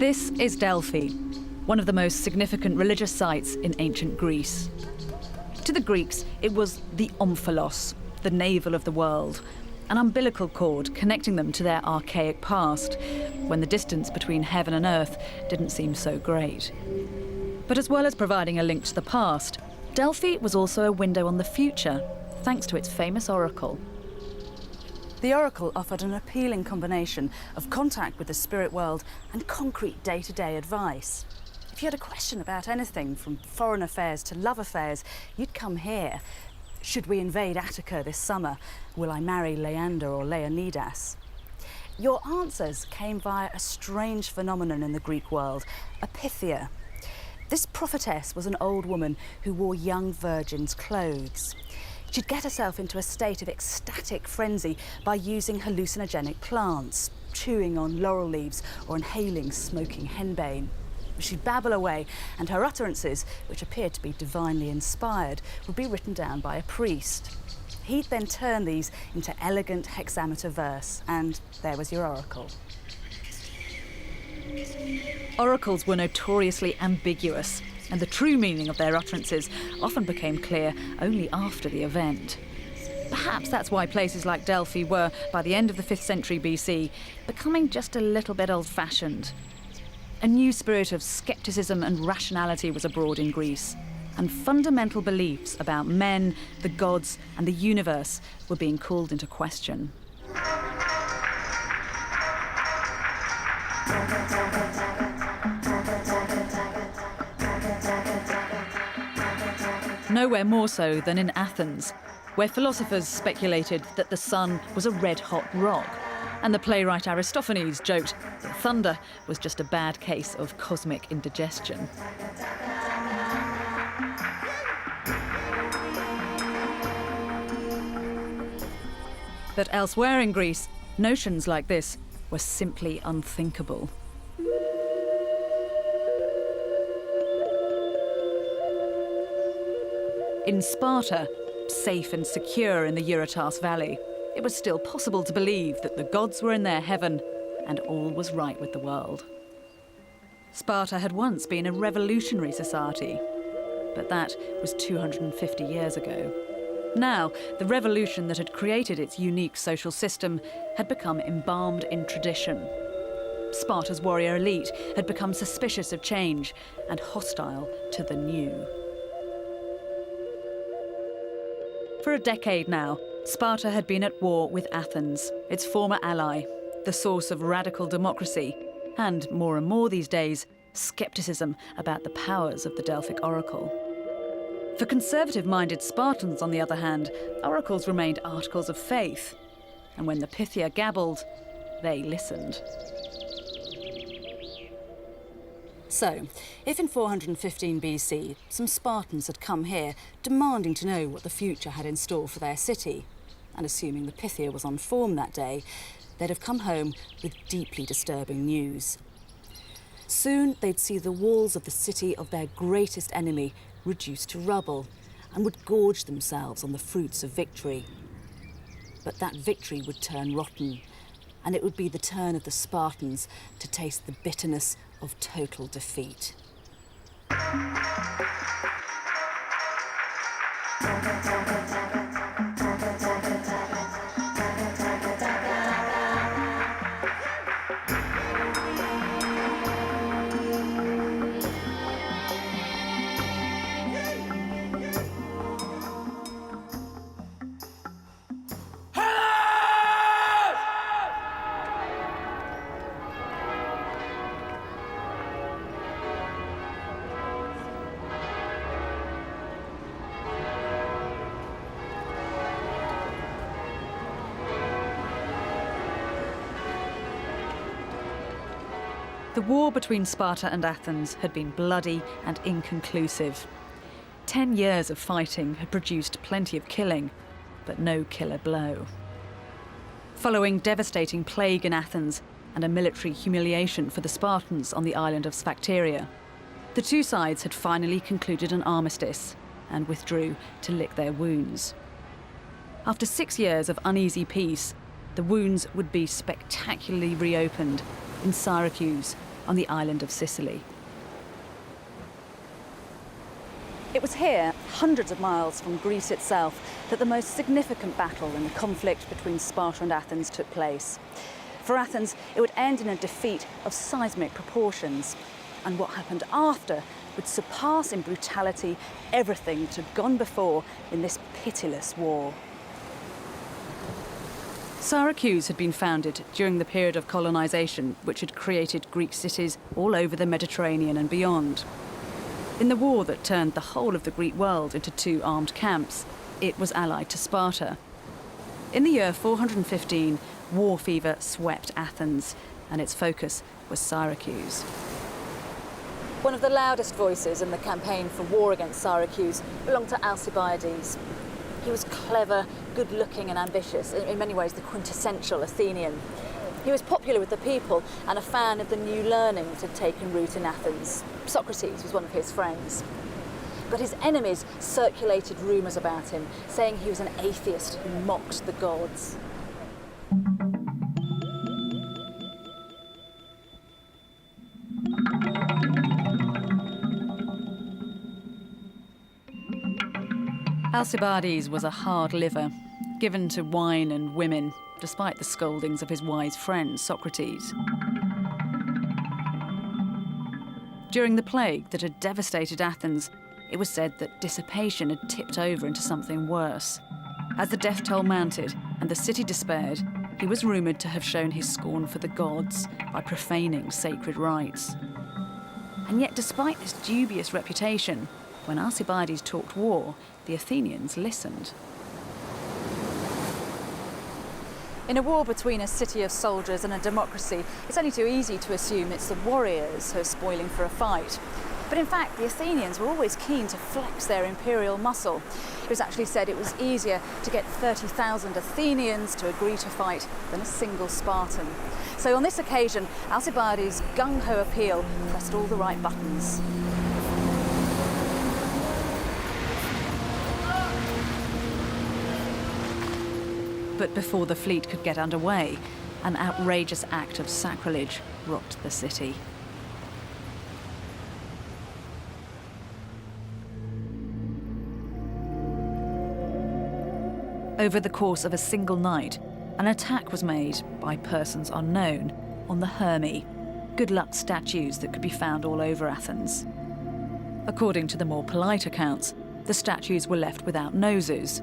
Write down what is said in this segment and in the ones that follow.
This is Delphi, one of the most significant religious sites in ancient Greece. To the Greeks, it was the omphalos, the navel of the world, an umbilical cord connecting them to their archaic past, when the distance between heaven and earth didn't seem so great. But as well as providing a link to the past, Delphi was also a window on the future, thanks to its famous oracle. The oracle offered an appealing combination of contact with the spirit world and concrete day-to-day advice. If you had a question about anything from foreign affairs to love affairs, you'd come here. Should we invade Attica this summer? Will I marry Leander or Leonidas? Your answers came via a strange phenomenon in the Greek world, a Pythia. This prophetess was an old woman who wore young virgins' clothes. She'd get herself into a state of ecstatic frenzy by using hallucinogenic plants, chewing on laurel leaves or inhaling smoking henbane. She'd babble away, and her utterances, which appeared to be divinely inspired, would be written down by a priest. He'd then turn these into elegant hexameter verse, and there was your oracle. Oracles were notoriously ambiguous, and the true meaning of their utterances often became clear only after the event. Perhaps that's why places like Delphi were, by the end of the 5th century BC, becoming just a little bit old-fashioned. A new spirit of scepticism and rationality was abroad in Greece, and fundamental beliefs about men, the gods, and the universe were being called into question. Nowhere more so than in Athens, where philosophers speculated that the sun was a red-hot rock, and the playwright Aristophanes joked that thunder was just a bad case of cosmic indigestion. But elsewhere in Greece, notions like this were simply unthinkable. In Sparta, safe and secure in the Eurotas Valley, it was still possible to believe that the gods were in their heaven and all was right with the world. Sparta had once been a revolutionary society, but that was 250 years ago. Now, the revolution that had created its unique social system had become embalmed in tradition. Sparta's warrior elite had become suspicious of change and hostile to the new. For a decade now, Sparta had been at war with Athens, its former ally, the source of radical democracy, and more these days, scepticism about the powers of the Delphic oracle. For conservative-minded Spartans, on the other hand, oracles remained articles of faith, and when the Pythia gabbled, they listened. So, if in 415 BC, some Spartans had come here demanding to know what the future had in store for their city, and assuming the Pythia was on form that day, they'd have come home with deeply disturbing news. Soon they'd see the walls of the city of their greatest enemy reduced to rubble, and would gorge themselves on the fruits of victory. But that victory would turn rotten, and it would be the turn of the Spartans to taste the bitterness of total defeat. The war between Sparta and Athens had been bloody and inconclusive. 10 years of fighting had produced plenty of killing, but no killer blow. Following devastating plague in Athens and a military humiliation for the Spartans on the island of Sphacteria, the two sides had finally concluded an armistice and withdrew to lick their wounds. After 6 years of uneasy peace, the wounds would be spectacularly reopened in Syracuse on the island of Sicily. It was here, hundreds of miles from Greece itself, that the most significant battle in the conflict between Sparta and Athens took place. For Athens, it would end in a defeat of seismic proportions, and what happened after would surpass in brutality everything that had gone before in this pitiless war. Syracuse had been founded during the period of colonisation, which had created Greek cities all over the Mediterranean and beyond. In the war that turned the whole of the Greek world into two armed camps, it was allied to Sparta. In the year 415, war fever swept Athens, and its focus was Syracuse. One of the loudest voices in the campaign for war against Syracuse belonged to Alcibiades. He was clever, good-looking and ambitious, in many ways the quintessential Athenian. He was popular with the people and a fan of the new learning that had taken root in Athens. Socrates was one of his friends. But his enemies circulated rumours about him, saying he was an atheist who mocked the gods. Alcibiades was a hard liver, given to wine and women, despite the scoldings of his wise friend Socrates. During the plague that had devastated Athens, it was said that dissipation had tipped over into something worse. As the death toll mounted and the city despaired, he was rumoured to have shown his scorn for the gods by profaning sacred rites. And yet, despite this dubious reputation, when Alcibiades talked war, the Athenians listened. In a war between a city of soldiers and a democracy, it's only too easy to assume it's the warriors who are spoiling for a fight. But in fact, the Athenians were always keen to flex their imperial muscle. It was actually said it was easier to get 30,000 Athenians to agree to fight than a single Spartan. So on this occasion, Alcibiades' gung-ho appeal pressed all the right buttons. But before the fleet could get underway, an outrageous act of sacrilege rocked the city. Over the course of a single night, an attack was made by persons unknown on the Hermae, good luck statues that could be found all over Athens. According to the more polite accounts, the statues were left without noses.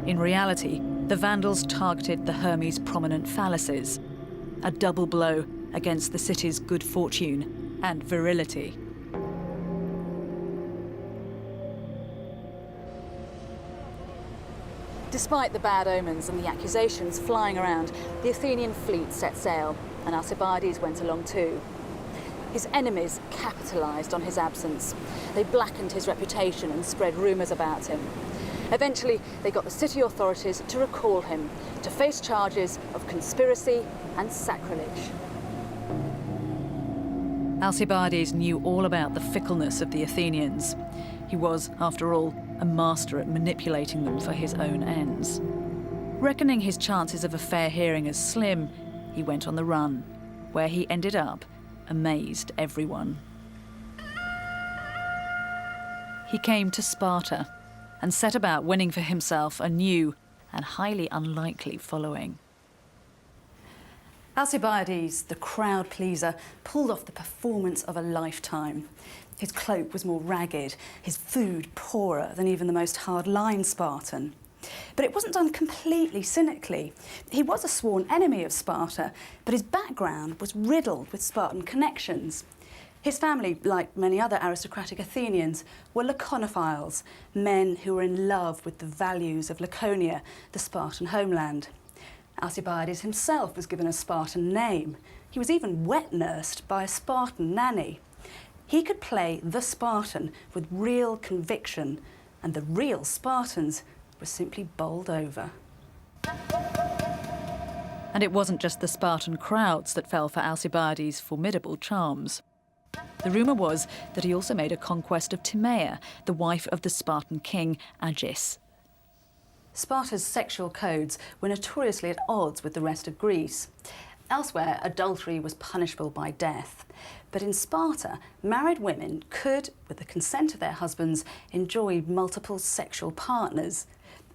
In reality, the Vandals targeted the Hermes' prominent phalluses, a double blow against the city's good fortune and virility. Despite the bad omens and the accusations flying around, the Athenian fleet set sail, and Alcibiades went along too. His enemies capitalised on his absence. They blackened his reputation and spread rumours about him. Eventually, they got the city authorities to recall him, to face charges of conspiracy and sacrilege. Alcibiades knew all about the fickleness of the Athenians. He was, after all, a master at manipulating them for his own ends. Reckoning his chances of a fair hearing as slim, he went on the run, where he ended up amazed everyone. He came to Sparta and set about winning for himself a new and highly unlikely following. Alcibiades, the crowd pleaser, pulled off the performance of a lifetime. His cloak was more ragged, his food poorer than even the most hard-line Spartan. But it wasn't done completely cynically. He was a sworn enemy of Sparta, but his background was riddled with Spartan connections. His family, like many other aristocratic Athenians, were Laconophiles, men who were in love with the values of Laconia, the Spartan homeland. Alcibiades himself was given a Spartan name. He was even wet-nursed by a Spartan nanny. He could play the Spartan with real conviction, and the real Spartans were simply bowled over. And it wasn't just the Spartan crowds that fell for Alcibiades' formidable charms. The rumour was that he also made a conquest of Timea, the wife of the Spartan king Agis. Sparta's sexual codes were notoriously at odds with the rest of Greece. Elsewhere, adultery was punishable by death. But in Sparta, married women could, with the consent of their husbands, enjoy multiple sexual partners.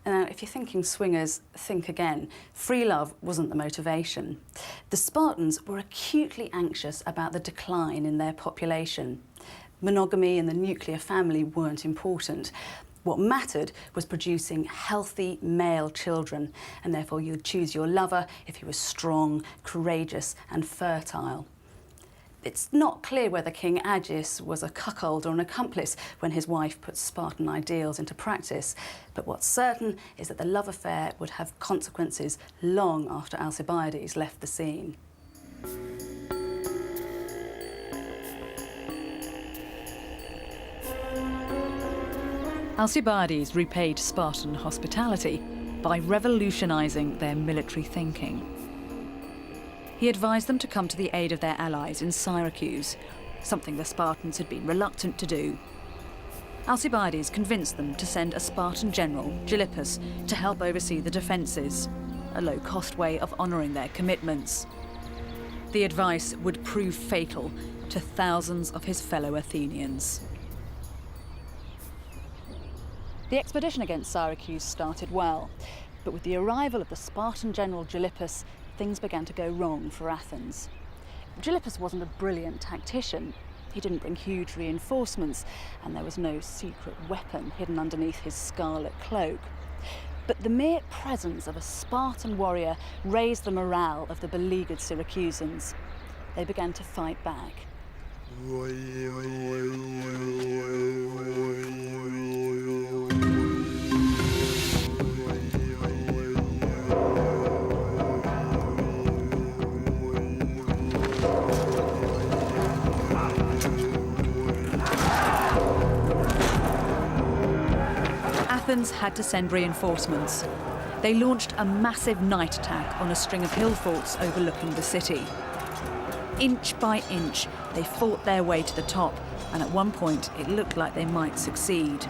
Now, if you're thinking swingers, think again. Free love wasn't the motivation. The Spartans were acutely anxious about the decline in their population. Monogamy and the nuclear family weren't important. What mattered was producing healthy male children, and therefore you'd choose your lover if he was strong, courageous and fertile. It's not clear whether King Agis was a cuckold or an accomplice when his wife put Spartan ideals into practice, but what's certain is that the love affair would have consequences long after Alcibiades left the scene. Alcibiades repaid Spartan hospitality by revolutionising their military thinking. He advised them to come to the aid of their allies in Syracuse, something the Spartans had been reluctant to do. Alcibiades convinced them to send a Spartan general, Gylippus, to help oversee the defences, a low-cost way of honouring their commitments. The advice would prove fatal to thousands of his fellow Athenians. The expedition against Syracuse started well, but with the arrival of the Spartan general Gylippus, things began to go wrong for Athens. Gylippus wasn't a brilliant tactician. He didn't bring huge reinforcements, and there was no secret weapon hidden underneath his scarlet cloak. But the mere presence of a Spartan warrior raised the morale of the beleaguered Syracusans. They began to fight back. Athens had to send reinforcements. They launched a massive night attack on a string of hill forts overlooking the city. Inch by inch, they fought their way to the top, and at one point it looked like they might succeed.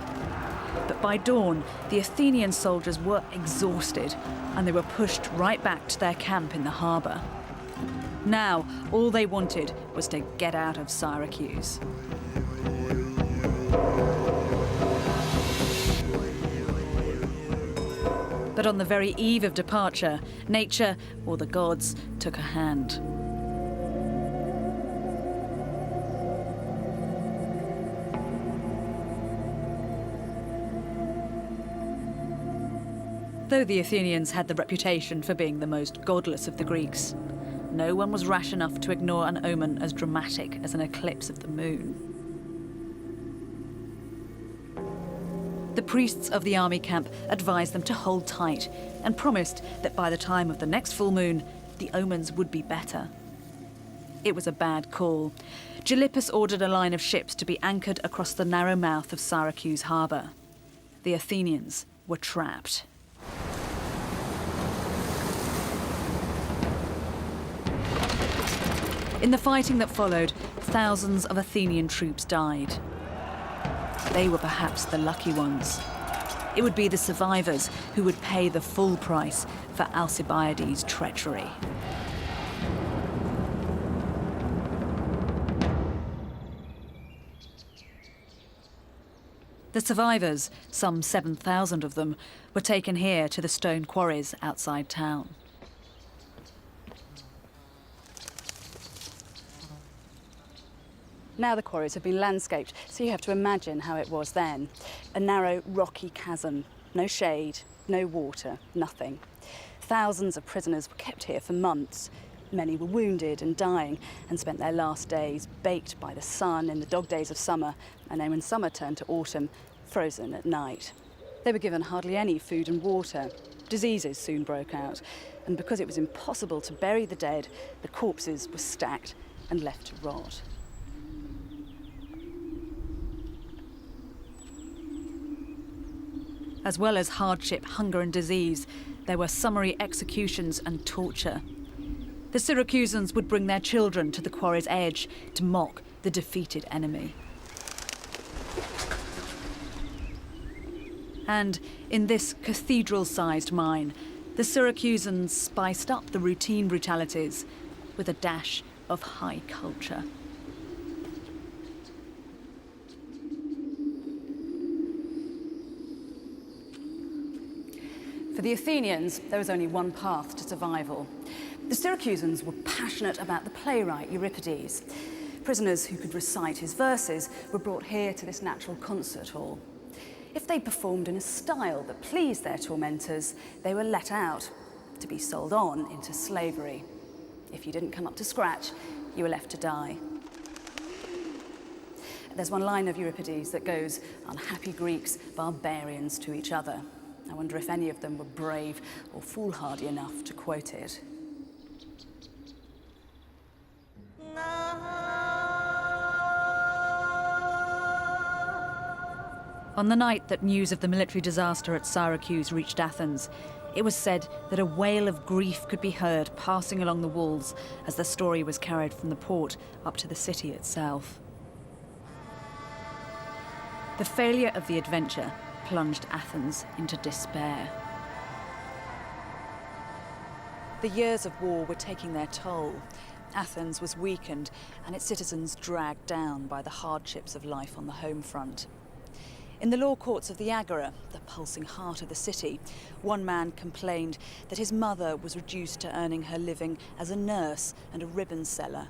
But by dawn, the Athenian soldiers were exhausted, and they were pushed right back to their camp in the harbour. Now, all they wanted was to get out of Syracuse. But on the very eve of departure, nature, or the gods, took a hand. Though the Athenians had the reputation for being the most godless of the Greeks, no one was rash enough to ignore an omen as dramatic as an eclipse of the moon. The priests of the army camp advised them to hold tight and promised that by the time of the next full moon, the omens would be better. It was a bad call. Gylippus ordered a line of ships to be anchored across the narrow mouth of Syracuse harbour. The Athenians were trapped. In the fighting that followed, thousands of Athenian troops died. They were perhaps the lucky ones. It would be the survivors who would pay the full price for Alcibiades' treachery. The survivors, some 7,000 of them, were taken here to the stone quarries outside town. Now the quarries have been landscaped, so you have to imagine how it was then. A narrow, rocky chasm, no shade, no water, nothing. Thousands of prisoners were kept here for months. Many were wounded and dying and spent their last days baked by the sun in the dog days of summer, and then when summer turned to autumn, frozen at night. They were given hardly any food and water. Diseases soon broke out, and because it was impossible to bury the dead, the corpses were stacked and left to rot. As well as hardship, hunger and disease, there were summary executions and torture. The Syracusans would bring their children to the quarry's edge to mock the defeated enemy. And in this cathedral-sized mine, the Syracusans spiced up the routine brutalities with a dash of high culture. For the Athenians, there was only one path to survival. The Syracusans were passionate about the playwright Euripides. Prisoners who could recite his verses were brought here to this natural concert hall. If they performed in a style that pleased their tormentors, they were let out to be sold on into slavery. If you didn't come up to scratch, you were left to die. There's one line of Euripides that goes, "Unhappy Greeks, barbarians to each other." I wonder if any of them were brave or foolhardy enough to quote it. On the night that news of the military disaster at Syracuse reached Athens, it was said that a wail of grief could be heard passing along the walls as the story was carried from the port up to the city itself. The failure of the adventure plunged Athens into despair. The years of war were taking their toll. Athens was weakened and its citizens dragged down by the hardships of life on the home front. In the law courts of the Agora, the pulsing heart of the city, one man complained that his mother was reduced to earning her living as a nurse and a ribbon seller.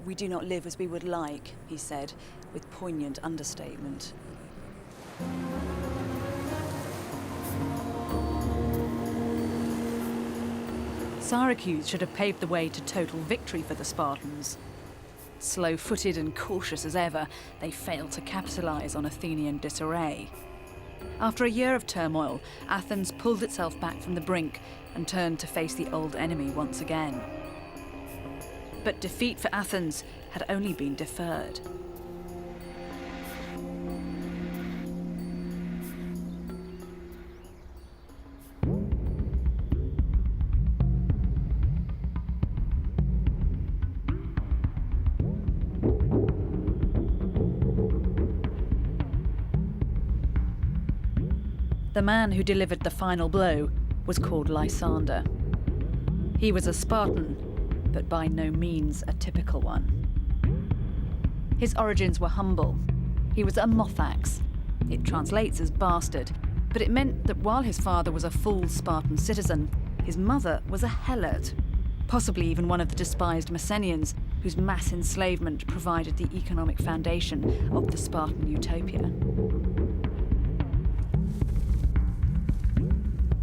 "We do not live as we would like," he said, with poignant understatement. Syracuse should have paved the way to total victory for the Spartans. Slow-footed and cautious as ever, they failed to capitalise on Athenian disarray. After a year of turmoil, Athens pulled itself back from the brink and turned to face the old enemy once again. But defeat for Athens had only been deferred. The man who delivered the final blow was called Lysander. He was a Spartan, but by no means a typical one. His origins were humble. He was a Mothax. It translates as bastard, but it meant that while his father was a full Spartan citizen, his mother was a helot, possibly even one of the despised Messenians, whose mass enslavement provided the economic foundation of the Spartan utopia.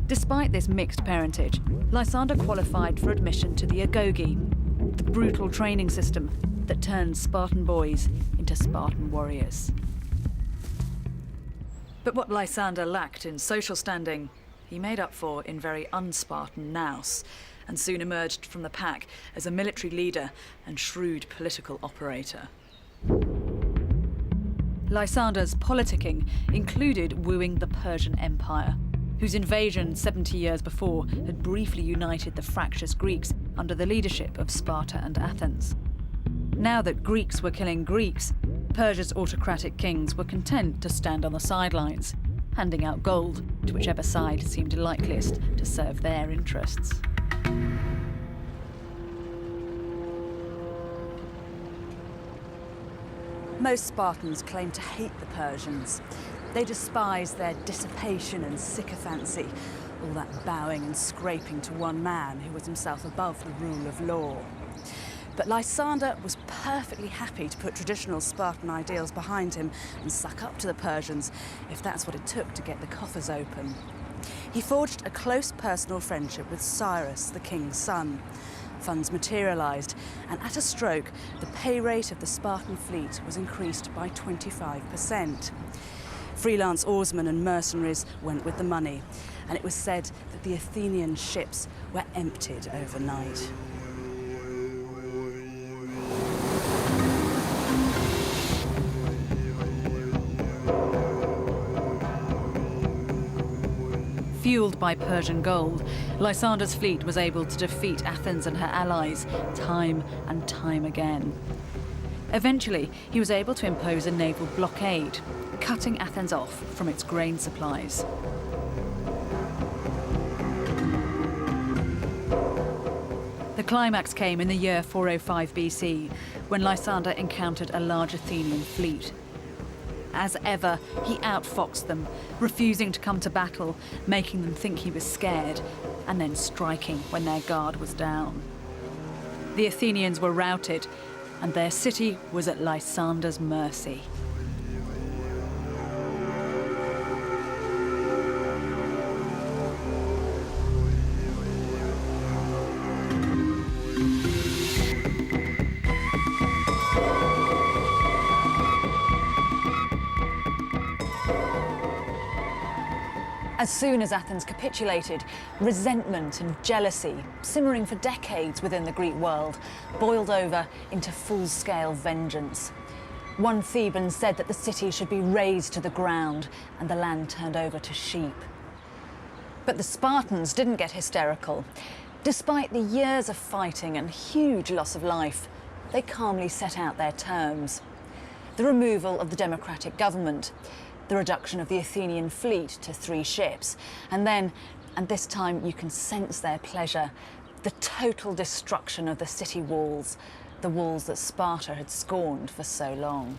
Despite this mixed parentage, Lysander qualified for admission to the agoge, the brutal training system that turned Spartan boys into Spartan warriors. But what Lysander lacked in social standing, he made up for in very un-Spartan nous, and soon emerged from the pack as a military leader and shrewd political operator. Lysander's politicking included wooing the Persian Empire, whose invasion 70 years before had briefly united the fractious Greeks under the leadership of Sparta and Athens. Now that Greeks were killing Greeks, Persia's autocratic kings were content to stand on the sidelines, handing out gold to whichever side seemed likeliest to serve their interests. Most Spartans claimed to hate the Persians. They despised their dissipation and sycophancy, all that bowing and scraping to one man who was himself above the rule of law. But Lysander was perfectly happy to put traditional Spartan ideals behind him and suck up to the Persians, if that's what it took to get the coffers open. He forged a close personal friendship with Cyrus, the king's son. Funds materialised, and at a stroke, the pay rate of the Spartan fleet was increased by 25%. Freelance oarsmen and mercenaries went with the money, and it was said that the Athenian ships were emptied overnight. Fueled by Persian gold, Lysander's fleet was able to defeat Athens and her allies time and time again. Eventually, he was able to impose a naval blockade, cutting Athens off from its grain supplies. The climax came in the year 405 BC, when Lysander encountered a large Athenian fleet. As ever, he outfoxed them, refusing to come to battle, making them think he was scared, and then striking when their guard was down. The Athenians were routed, and their city was at Lysander's mercy. As soon as Athens capitulated, resentment and jealousy, simmering for decades within the Greek world, boiled over into full-scale vengeance. One Theban said that the city should be razed to the ground and the land turned over to sheep. But the Spartans didn't get hysterical. Despite the years of fighting and huge loss of life, they calmly set out their terms. The removal of the democratic government, the reduction of the Athenian fleet to 3 ships, and then, and this time you can sense their pleasure, the total destruction of the city walls, the walls that Sparta had scorned for so long.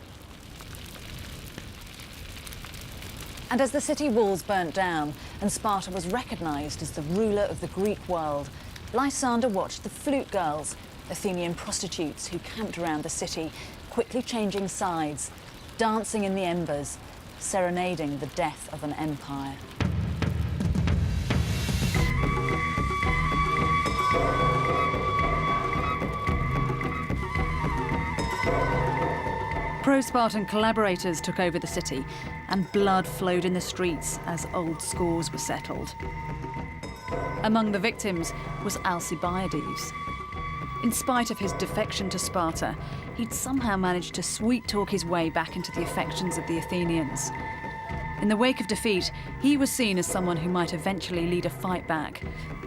And as the city walls burnt down and Sparta was recognised as the ruler of the Greek world, Lysander watched the flute girls, Athenian prostitutes who camped around the city, quickly changing sides, dancing in the embers, serenading the death of an empire. Pro-Spartan collaborators took over the city, and blood flowed in the streets as old scores were settled. Among the victims was Alcibiades. In spite of his defection to Sparta, he'd somehow managed to sweet-talk his way back into the affections of the Athenians. In the wake of defeat, he was seen as someone who might eventually lead a fight back,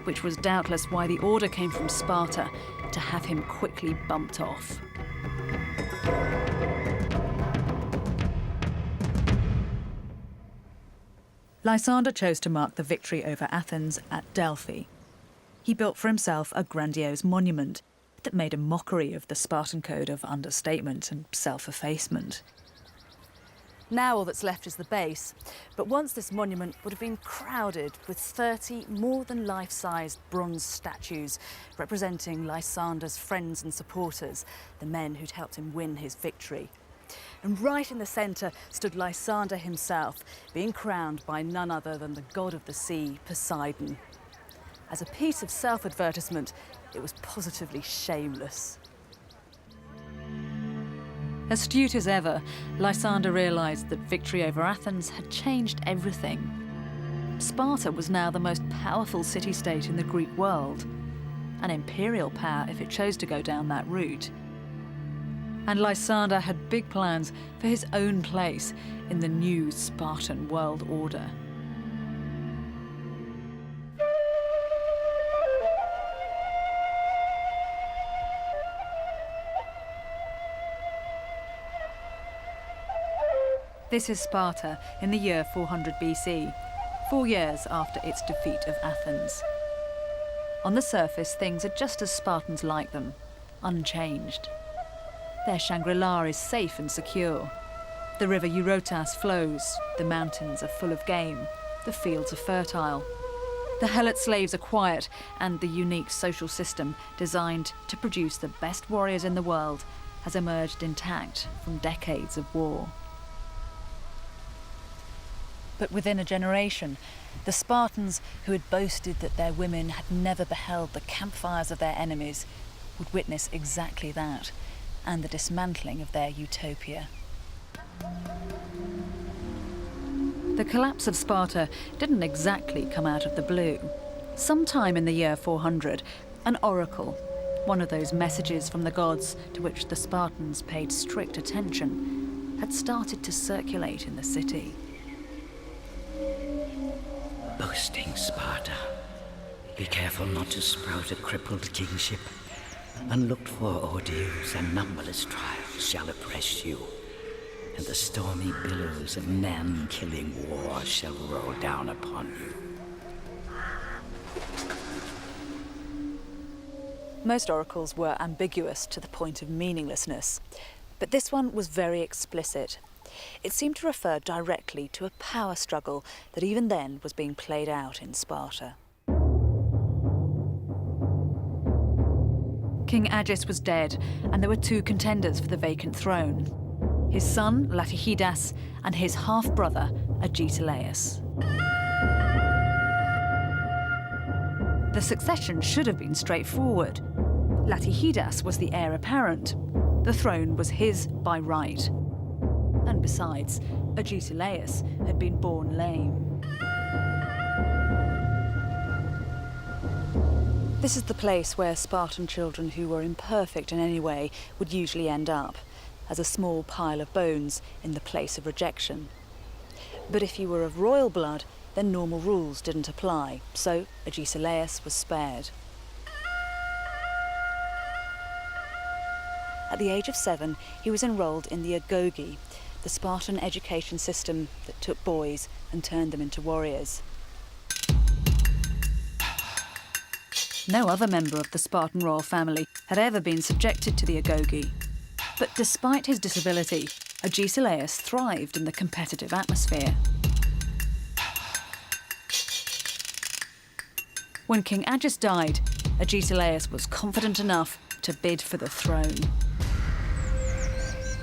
which was doubtless why the order came from Sparta to have him quickly bumped off. Lysander chose to mark the victory over Athens at Delphi. He built for himself a grandiose monument that made a mockery of the Spartan code of understatement and self-effacement. Now all that's left is the base, but once this monument would have been crowded with 30 more than life-sized bronze statues representing Lysander's friends and supporters, the men who'd helped him win his victory. And right in the centre stood Lysander himself, being crowned by none other than the god of the sea, Poseidon. As a piece of self-advertisement, it was positively shameless. Astute as ever, Lysander realised that victory over Athens had changed everything. Sparta was now the most powerful city-state in the Greek world, an imperial power if it chose to go down that route. And Lysander had big plans for his own place in the new Spartan world order. This is Sparta in the year 400 BC, 4 years after its defeat of Athens. On the surface, things are just as Spartans like them, unchanged. Their Shangri-La is safe and secure. The river Eurotas flows, the mountains are full of game, the fields are fertile. The Helot slaves are quiet, and the unique social system designed to produce the best warriors in the world has emerged intact from decades of war. But within a generation, the Spartans, who had boasted that their women had never beheld the campfires of their enemies, would witness exactly that, and the dismantling of their utopia. The collapse of Sparta didn't exactly come out of the blue. Sometime in the year 400, an oracle, one of those messages from the gods to which the Spartans paid strict attention, had started to circulate in the city. Boasting Sparta, be careful not to sprout a crippled kingship. Unlooked for ordeals and numberless trials shall oppress you, and the stormy billows of man-killing war shall roll down upon you. Most oracles were ambiguous to the point of meaninglessness, but this one was very explicit. It seemed to refer directly to a power struggle that even then was being played out in Sparta. King Agis was dead, and there were two contenders for the vacant throne: his son, Latihidas, and his half-brother, Agesilaus. The succession should have been straightforward. Latihidas was the heir apparent. The throne was his by right. And besides, Agesilaus had been born lame. This is the place where Spartan children who were imperfect in any way would usually end up, as a small pile of bones in the place of rejection. But if you were of royal blood, then normal rules didn't apply, so Agesilaus was spared. At the age of 7, he was enrolled in the agoge, the Spartan education system that took boys and turned them into warriors. No other member of the Spartan royal family had ever been subjected to the agoge. But despite his disability, Agesilaus thrived in the competitive atmosphere. When King Agis died, Agesilaus was confident enough to bid for the throne.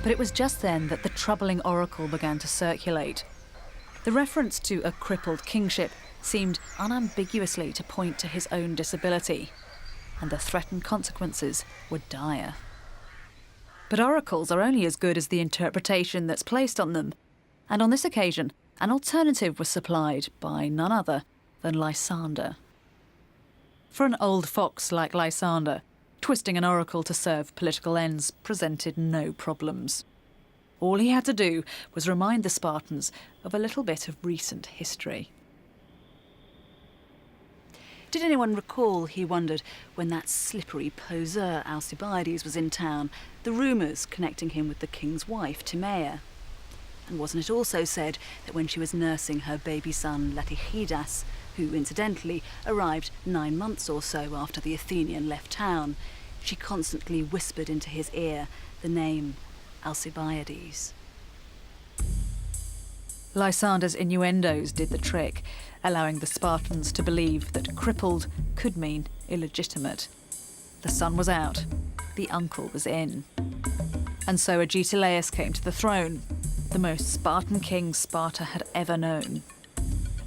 But it was just then that the troubling oracle began to circulate. The reference to a crippled kingship seemed unambiguously to point to his own disability, and the threatened consequences were dire. But oracles are only as good as the interpretation that's placed on them, and on this occasion, an alternative was supplied by none other than Lysander. For an old fox like Lysander, twisting an oracle to serve political ends presented no problems. All he had to do was remind the Spartans of a little bit of recent history. Did anyone recall, he wondered, when that slippery poseur Alcibiades was in town, the rumours connecting him with the king's wife, Timea? And wasn't it also said that when she was nursing her baby son Latihidas, who incidentally arrived 9 months or so after the Athenian left town, she constantly whispered into his ear the name Alcibiades? Lysander's innuendos did the trick, allowing the Spartans to believe that crippled could mean illegitimate. The son was out, the uncle was in. And so Agesilaus came to the throne, the most Spartan king Sparta had ever known.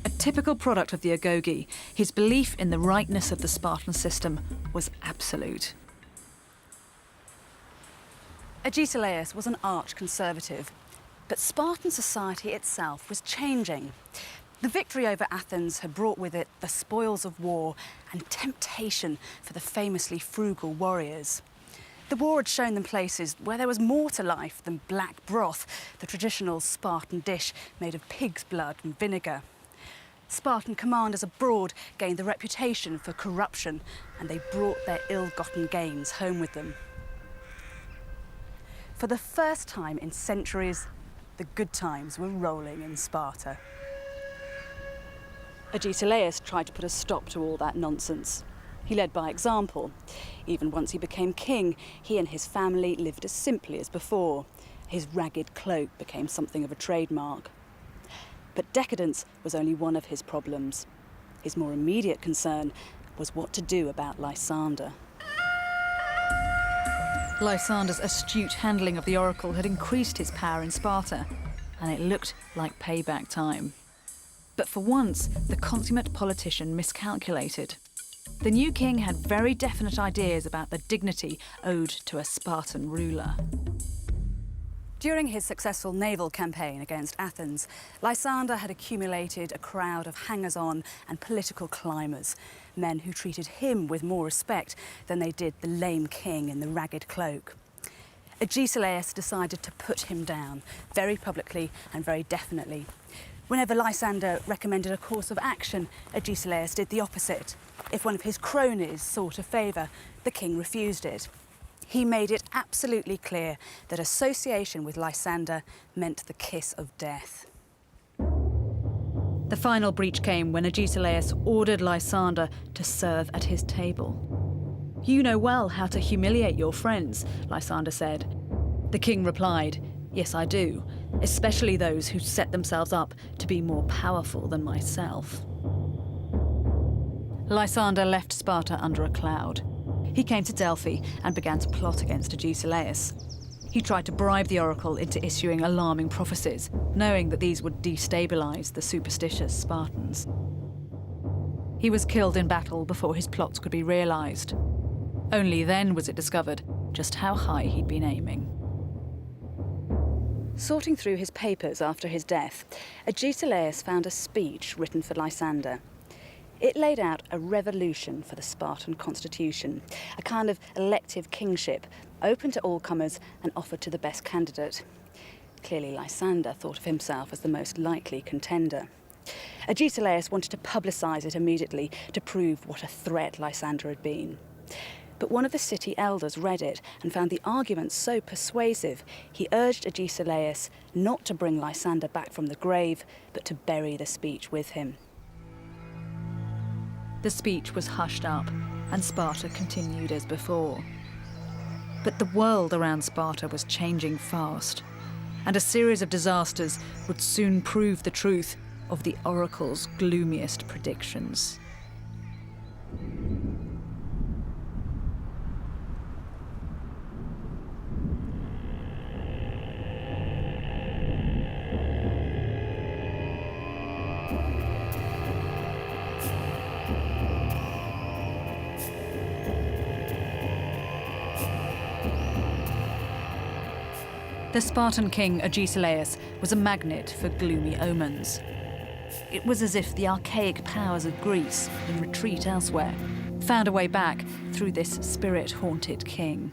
A typical product of the agoge, his belief in the rightness of the Spartan system was absolute. Agesilaus was an arch-conservative, but Spartan society itself was changing. The victory over Athens had brought with it the spoils of war and temptation for the famously frugal warriors. The war had shown them places where there was more to life than black broth, the traditional Spartan dish made of pig's blood and vinegar. Spartan commanders abroad gained the reputation for corruption, and they brought their ill-gotten gains home with them. For the first time in centuries, the good times were rolling in Sparta. Agesilaus tried to put a stop to all that nonsense. He led by example. Even once he became king, he and his family lived as simply as before. His ragged cloak became something of a trademark. But decadence was only one of his problems. His more immediate concern was what to do about Lysander. Lysander's astute handling of the oracle had increased his power in Sparta, and it looked like payback time. But for once, the consummate politician miscalculated. The new king had very definite ideas about the dignity owed to a Spartan ruler. During his successful naval campaign against Athens, Lysander had accumulated a crowd of hangers-on and political climbers, men who treated him with more respect than they did the lame king in the ragged cloak. Agesilaus decided to put him down, very publicly and very definitely. Whenever Lysander recommended a course of action, Agesilaus did the opposite. If one of his cronies sought a favour, the king refused it. He made it absolutely clear that association with Lysander meant the kiss of death. The final breach came when Agesilaus ordered Lysander to serve at his table. "You know well how to humiliate your friends," Lysander said. The king replied, "Yes, I do, especially those who set themselves up to be more powerful than myself." Lysander left Sparta under a cloud. He came to Delphi and began to plot against Agesilaus. He tried to bribe the oracle into issuing alarming prophecies, knowing that these would destabilize the superstitious Spartans. He was killed in battle before his plots could be realized. Only then was it discovered just how high he'd been aiming. Sorting through his papers after his death, Agesilaus found a speech written for Lysander. It laid out a revolution for the Spartan constitution, a kind of elective kingship, open to all comers and offered to the best candidate. Clearly, Lysander thought of himself as the most likely contender. Agesilaus wanted to publicise it immediately to prove what a threat Lysander had been. But one of the city elders read it and found the arguments so persuasive, he urged Agesilaus not to bring Lysander back from the grave, but to bury the speech with him. The speech was hushed up, and Sparta continued as before. But the world around Sparta was changing fast, and a series of disasters would soon prove the truth of the oracle's gloomiest predictions. The Spartan king Agesilaus was a magnet for gloomy omens. It was as if the archaic powers of Greece, in retreat elsewhere, found a way back through this spirit-haunted king.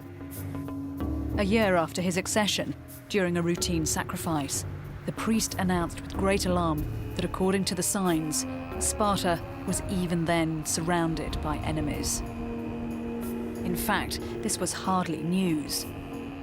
A year after his accession, during a routine sacrifice, the priest announced with great alarm that according to the signs, Sparta was even then surrounded by enemies. In fact, this was hardly news.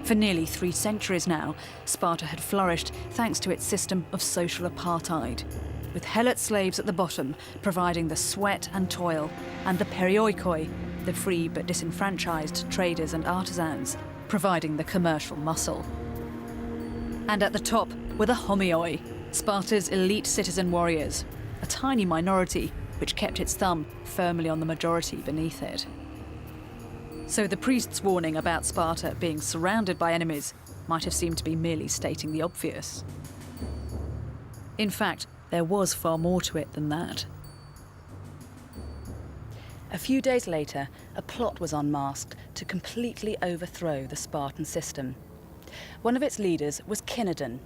For nearly 3 centuries now, Sparta had flourished thanks to its system of social apartheid, with helot slaves at the bottom providing the sweat and toil, and the perioikoi, the free but disenfranchised traders and artisans, providing the commercial muscle. And at the top were the homioi, Sparta's elite citizen warriors, a tiny minority which kept its thumb firmly on the majority beneath it. So the priest's warning about Sparta being surrounded by enemies might have seemed to be merely stating the obvious. In fact, there was far more to it than that. A few days later, a plot was unmasked to completely overthrow the Spartan system. One of its leaders was Cynodon.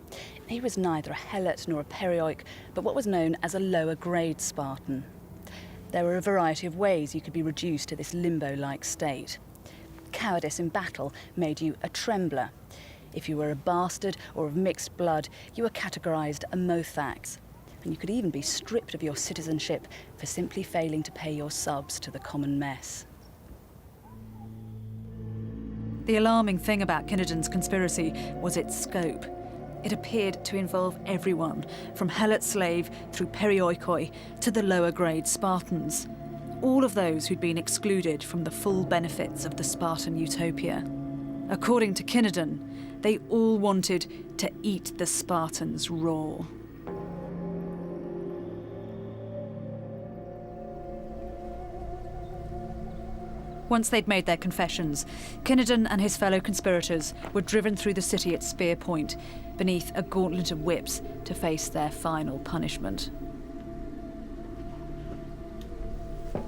He was neither a helot nor a perioik, but what was known as a lower-grade Spartan. There were a variety of ways you could be reduced to this limbo-like state. Cowardice in battle made you a trembler. If you were a bastard or of mixed blood, you were categorised a Mothax. And you could even be stripped of your citizenship for simply failing to pay your subs to the common mess. The alarming thing about Cynodon's conspiracy was its scope. It appeared to involve everyone, from helot slave through perioikoi to the lower-grade Spartans. All of those who'd been excluded from the full benefits of the Spartan utopia. According to Cynodon, they all wanted to eat the Spartans raw. Once they'd made their confessions, Cynodon and his fellow conspirators were driven through the city at spear point, beneath a gauntlet of whips to face their final punishment.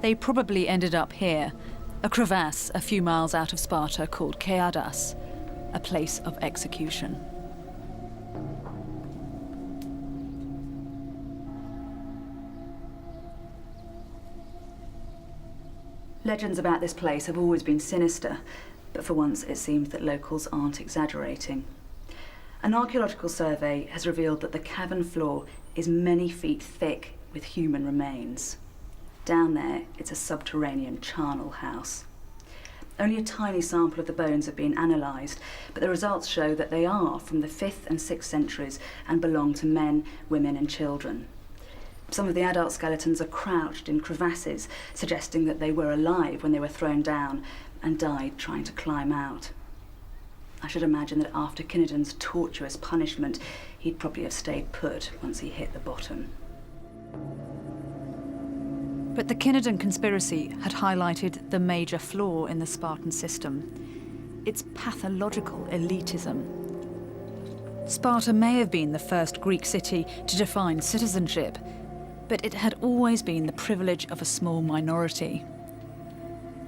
They probably ended up here, a crevasse a few miles out of Sparta called Keadas, a place of execution. Legends about this place have always been sinister, but for once it seems that locals aren't exaggerating. An archaeological survey has revealed that the cavern floor is many feet thick with human remains. Down there, it's a subterranean charnel house. Only a tiny sample of the bones have been analysed, but the results show that they are from the 5th and 6th centuries and belong to men, women and children. Some of the adult skeletons are crouched in crevasses, suggesting that they were alive when they were thrown down, and died trying to climb out. I should imagine that after Cinedon's tortuous punishment, he'd probably have stayed put once he hit the bottom. But the Cinedon conspiracy had highlighted the major flaw in the Spartan system: its pathological elitism. Sparta may have been the first Greek city to define citizenship, but it had always been the privilege of a small minority.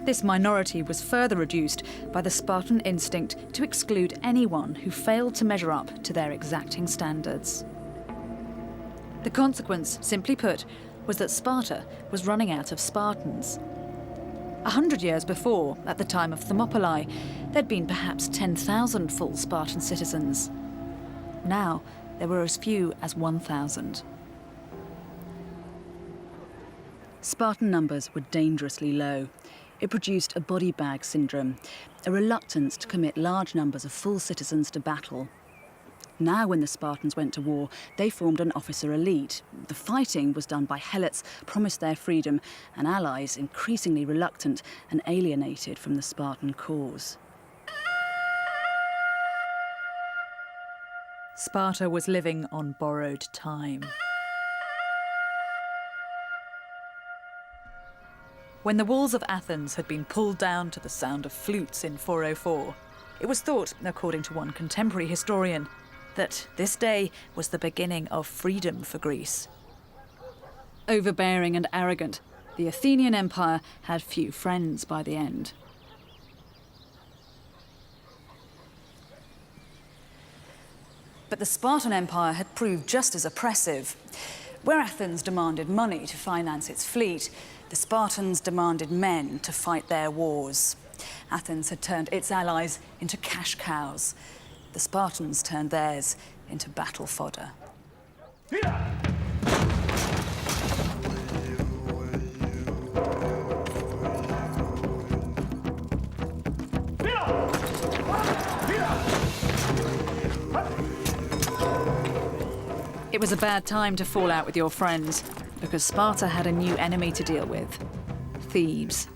This minority was further reduced by the Spartan instinct to exclude anyone who failed to measure up to their exacting standards. The consequence, simply put, was that Sparta was running out of Spartans. 100 years before, at the time of Thermopylae, there'd been perhaps 10,000 full Spartan citizens. Now, there were as few as 1,000. Spartan numbers were dangerously low. It produced a body bag syndrome, a reluctance to commit large numbers of full citizens to battle. Now, when the Spartans went to war, they formed an officer elite. The fighting was done by helots promised their freedom and allies increasingly reluctant and alienated from the Spartan cause. Sparta was living on borrowed time. When the walls of Athens had been pulled down to the sound of flutes in 404, it was thought, according to one contemporary historian, that this day was the beginning of freedom for Greece. Overbearing and arrogant, the Athenian Empire had few friends by the end. But the Spartan Empire had proved just as oppressive. Where Athens demanded money to finance its fleet, the Spartans demanded men to fight their wars. Athens had turned its allies into cash cows. The Spartans turned theirs into battle fodder. It was a bad time to fall out with your friends, because Sparta had a new enemy to deal with: Thebes.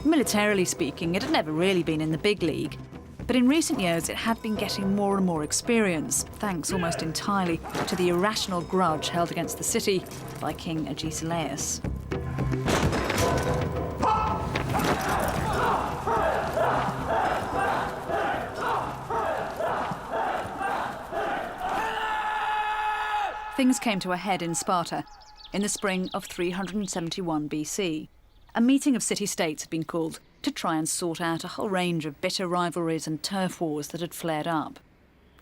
Militarily speaking, it had never really been in the big league, but in recent years it had been getting more and more experience, thanks almost entirely to the irrational grudge held against the city by King Agesilaus. Things came to a head in Sparta in the spring of 371 BC. A meeting of city-states had been called to try and sort out a whole range of bitter rivalries and turf wars that had flared up.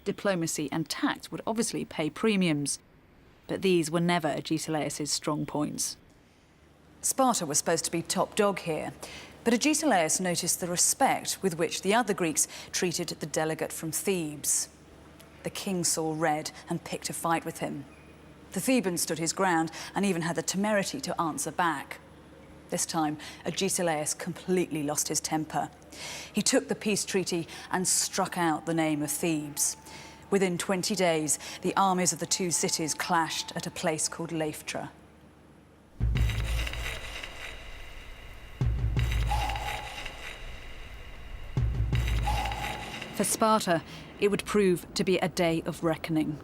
Diplomacy and tact would obviously pay premiums, but these were never Agesilaus' strong points. Sparta was supposed to be top dog here, but Agesilaus noticed the respect with which the other Greeks treated the delegate from Thebes. The king saw red and picked a fight with him. The Theban stood his ground and even had the temerity to answer back. This time, Agesilaus completely lost his temper. He took the peace treaty and struck out the name of Thebes. Within 20 days, the armies of the two cities clashed at a place called Leuctra. For Sparta, it would prove to be a day of reckoning.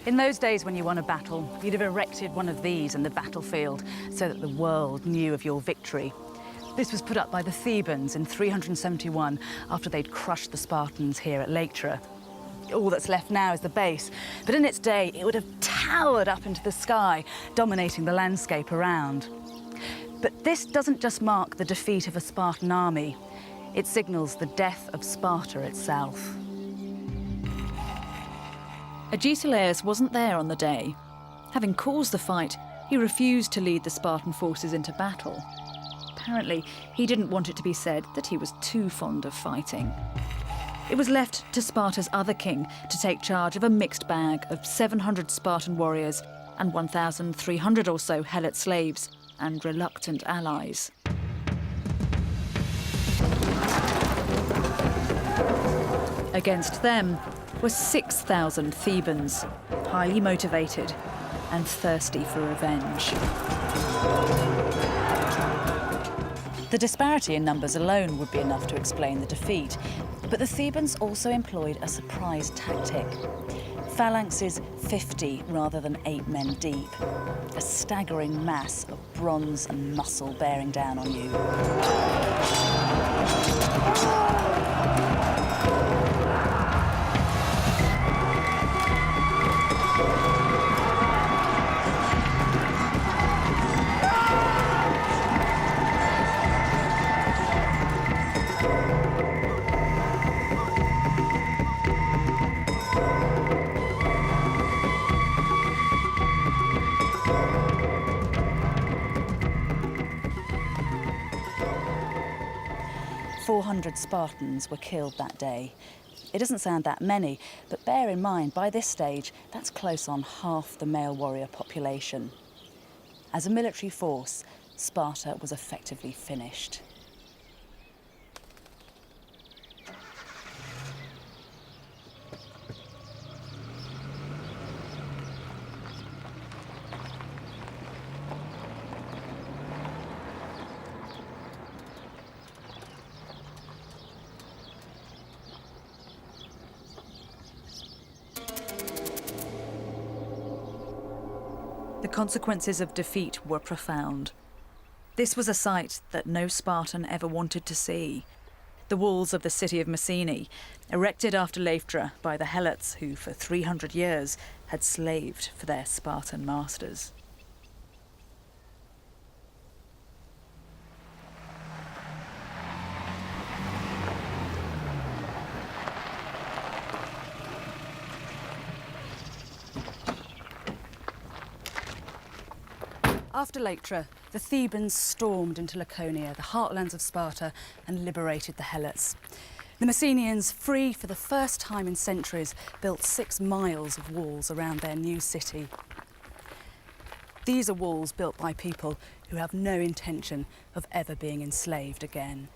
In those days when you won a battle, you'd have erected one of these in the battlefield so that the world knew of your victory. This was put up by the Thebans in 371 after they'd crushed the Spartans here at Leuctra. All that's left now is the base, but in its day it would have towered up into the sky, dominating the landscape around. But this doesn't just mark the defeat of a Spartan army, it signals the death of Sparta itself. Agesilaus wasn't there on the day. Having caused the fight, he refused to lead the Spartan forces into battle. Apparently, he didn't want it to be said that he was too fond of fighting. It was left to Sparta's other king to take charge of a mixed bag of 700 Spartan warriors and 1,300 or so Helot slaves and reluctant allies. Against them were 6,000 Thebans, highly motivated and thirsty for revenge. The disparity in numbers alone would be enough to explain the defeat, but the Thebans also employed a surprise tactic. Phalanxes 50 rather than 8 men deep. A staggering mass of bronze and muscle bearing down on you. 400 Spartans were killed that day. It doesn't sound that many, but bear in mind, by this stage, that's close on half the male warrior population. As a military force, Sparta was effectively finished. The consequences of defeat were profound. This was a sight that no Spartan ever wanted to see. The walls of the city of Messene, erected after Leuctra by the Helots who, for 300 years, had slaved for their Spartan masters. After Leuctra, the Thebans stormed into Laconia, the heartlands of Sparta, and liberated the Helots. The Messenians, free for the first time in centuries, built 6 miles of walls around their new city. These are walls built by people who have no intention of ever being enslaved again.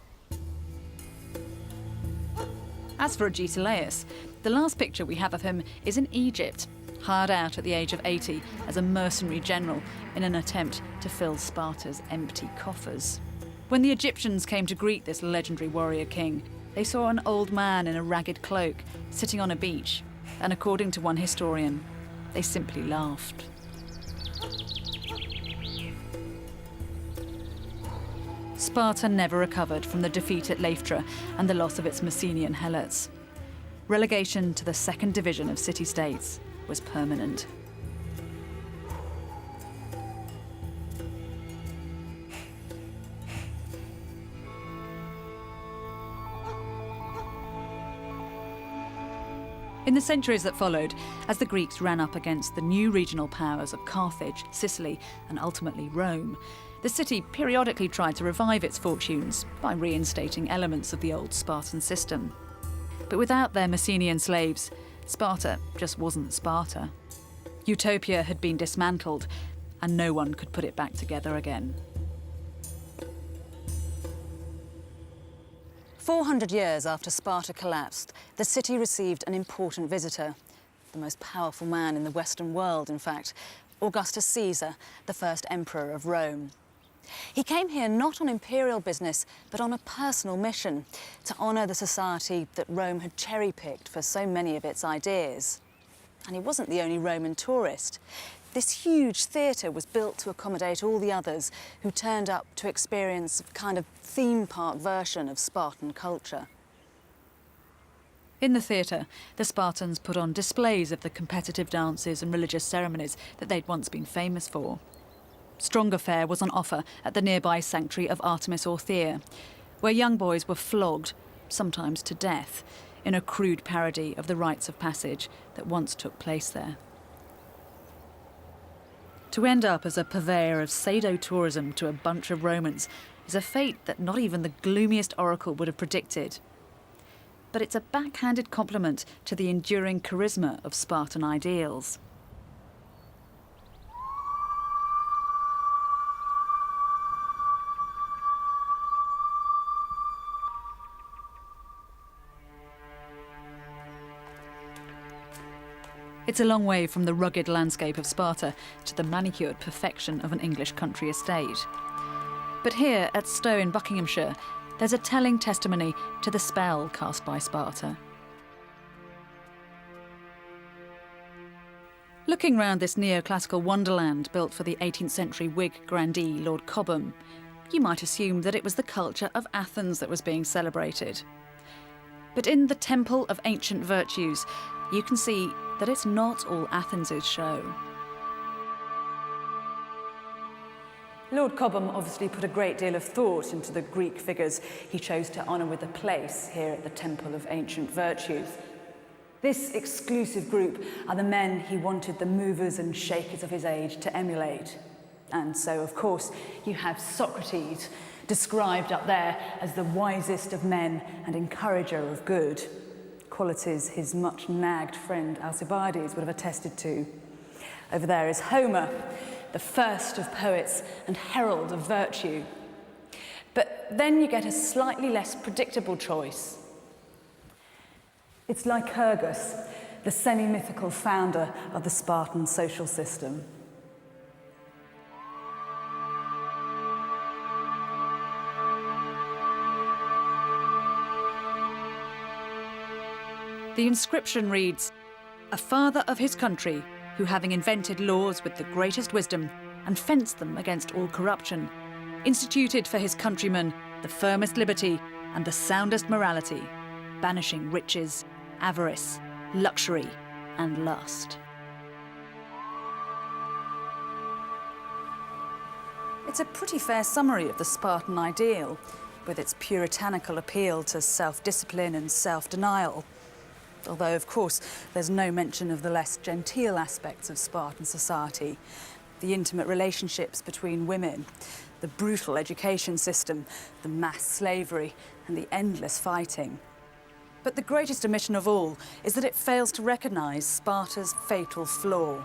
As for Agesilaus, the last picture we have of him is in Egypt, hired out at the age of 80 as a mercenary general in an attempt to fill Sparta's empty coffers. When the Egyptians came to greet this legendary warrior king, they saw an old man in a ragged cloak sitting on a beach, and according to one historian, they simply laughed. Sparta never recovered from the defeat at Leuctra and the loss of its Messenian Helots. Relegation to the 2nd division of city-states was permanent. In the centuries that followed, as the Greeks ran up against the new regional powers of Carthage, Sicily, and ultimately Rome, the city periodically tried to revive its fortunes by reinstating elements of the old Spartan system. But without their Messenian slaves, Sparta just wasn't Sparta. Utopia had been dismantled, and no one could put it back together again. 400 years after Sparta collapsed, the city received an important visitor, the most powerful man in the Western world, in fact, Augustus Caesar, the first emperor of Rome. He came here not on imperial business, but on a personal mission to honour the society that Rome had cherry-picked for so many of its ideas. And he wasn't the only Roman tourist. This huge theatre was built to accommodate all the others who turned up to experience a kind of theme park version of Spartan culture. In the theatre, the Spartans put on displays of the competitive dances and religious ceremonies that they'd once been famous for. Stronger fare was on offer at the nearby sanctuary of Artemis Orthia, where young boys were flogged, sometimes to death, in a crude parody of the rites of passage that once took place there. To end up as a purveyor of sado-tourism to a bunch of Romans is a fate that not even the gloomiest oracle would have predicted. But it's a backhanded compliment to the enduring charisma of Spartan ideals. It's a long way from the rugged landscape of Sparta to the manicured perfection of an English country estate. But here at Stowe in Buckinghamshire, there's a telling testimony to the spell cast by Sparta. Looking round this neoclassical wonderland built for the 18th century Whig grandee Lord Cobham, you might assume that it was the culture of Athens that was being celebrated. But in the Temple of Ancient Virtues, you can see that it's not all Athens' show. Lord Cobham obviously put a great deal of thought into the Greek figures he chose to honour with a place here at the Temple of Ancient Virtues. This exclusive group are the men he wanted the movers and shakers of his age to emulate. And so, of course, you have Socrates, described up there as the wisest of men and encourager of good, qualities his much nagged friend Alcibiades would have attested to. Over there is Homer, the first of poets and herald of virtue. But then you get a slightly less predictable choice. It's Lycurgus, the semi-mythical founder of the Spartan social system. The inscription reads, "A father of his country, who having invented laws with the greatest wisdom and fenced them against all corruption, instituted for his countrymen the firmest liberty and the soundest morality, banishing riches, avarice, luxury, and lust." It's a pretty fair summary of the Spartan ideal, with its puritanical appeal to self-discipline and self-denial. Although, of course, there's no mention of the less genteel aspects of Spartan society, the intimate relationships between women, the brutal education system, the mass slavery, and the endless fighting. But the greatest omission of all is that it fails to recognise Sparta's fatal flaw.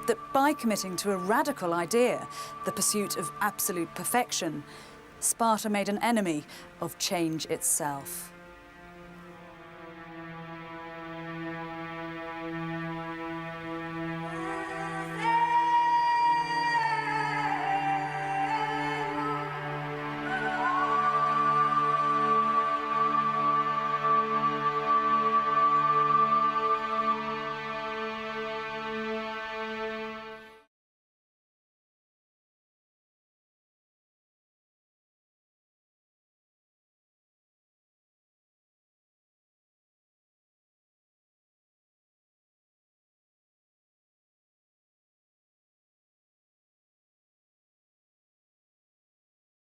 That by committing to a radical idea, the pursuit of absolute perfection, Sparta made an enemy of change itself.